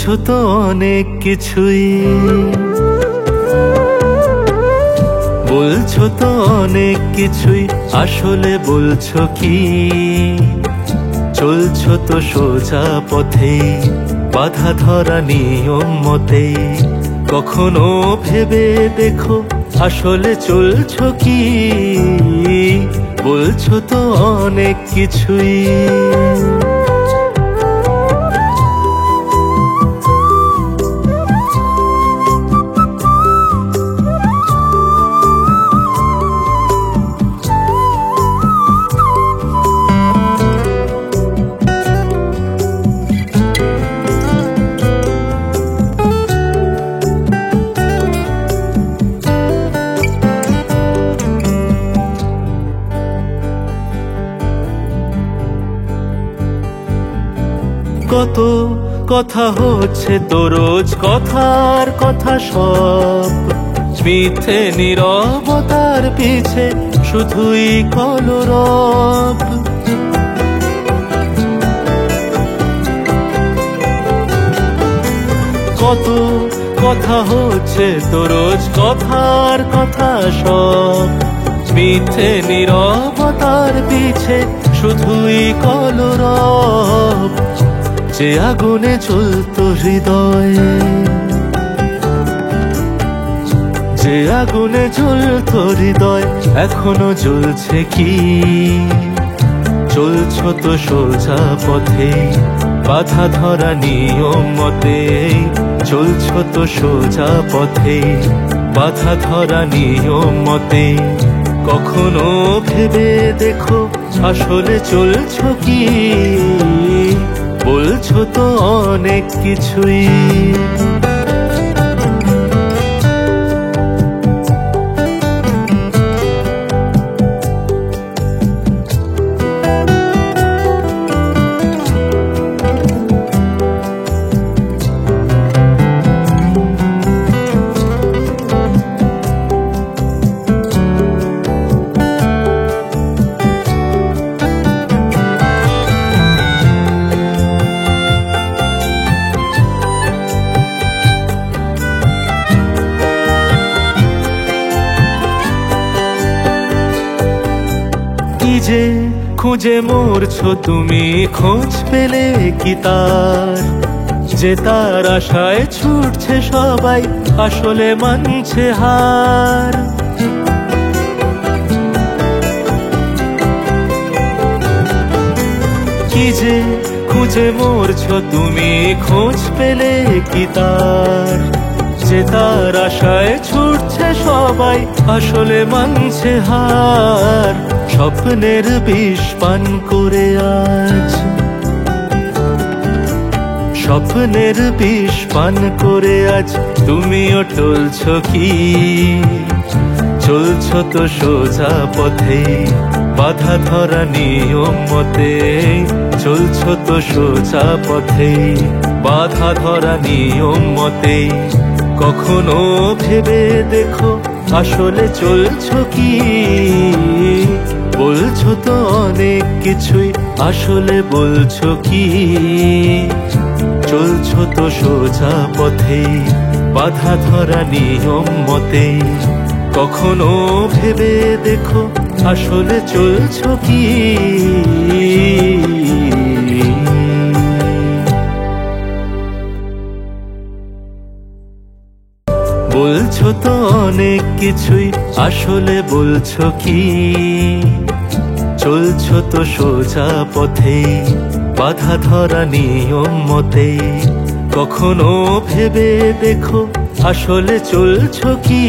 বলছো তো অনেক কিছুই, বলছো তো অনেক কিছুই, আসলে বলছো কি? চলছো তো সোজা পথে, বাধা ধরা নিয়ম মতে। কখনো ভেবে দেখো আসলে চলছো কি? বলছো তো অনেক কিছুই। কত কথা হচ্ছে তো রোজ, কথার কথা সব মিথ্যে নীরবতার পিছে শুধুই কলরব। কত কথা হচ্ছে তো রোজ, কথার কথা সব মিথ্যে নীরবতার পিছে শুধুই কলরব। যে আগুনে জ্বলতো হৃদয়, যে আগুনে জ্বলতো হৃদয়, এখনো জ্বলছে কি? চলছো তো সোজা পথে, বাধা ধরা নিয়ম মতে। চলছো তো সোজা পথে, বাধা ধরা নিয়ম মতে। কখনো ভেবে দেখো আসলে চলছো কি? বলছো তো অনেক কিছুই। কি যে খুঁজে মরছো তুমি, খোঁজ পেলে কি তার? যে তার আশায় ছুটছে সবাই, আসলে মানছে হার। কি যে খুঁজে মরছো তুমি, খোঁজ পেলে কি তার? যে তার আশায় ছুটছে সবাই, আসলে মানছে হার। স্বপ্নের বিষ পান করে আজ, স্বপ্নের বিষ পান করে আজ তুমিও টলছো কি? চলছো তো সোজা পথে, বাধা ধরা নিয়ম মতে। চলছো তো সোজা পথে, বাধা ধরা নিয়ম মতে। কখনো ভেবে দেখো আসলে চলছো কি? বলছো তো অনেক কিছুই, আসলে বলছো কি? চলছো তো সোজা পথে, বাধা ধরা নিয়ম মতে। কখনো ভেবে দেখো আসলে চলছো কি? বলছো তো অনেক কিছুই, আসলে বলছো কি? চলছো তো সোজা পথে, বাধা ধরা নিয়ম মতে। কখনো ভেবে দেখো আসলে চলছো কি?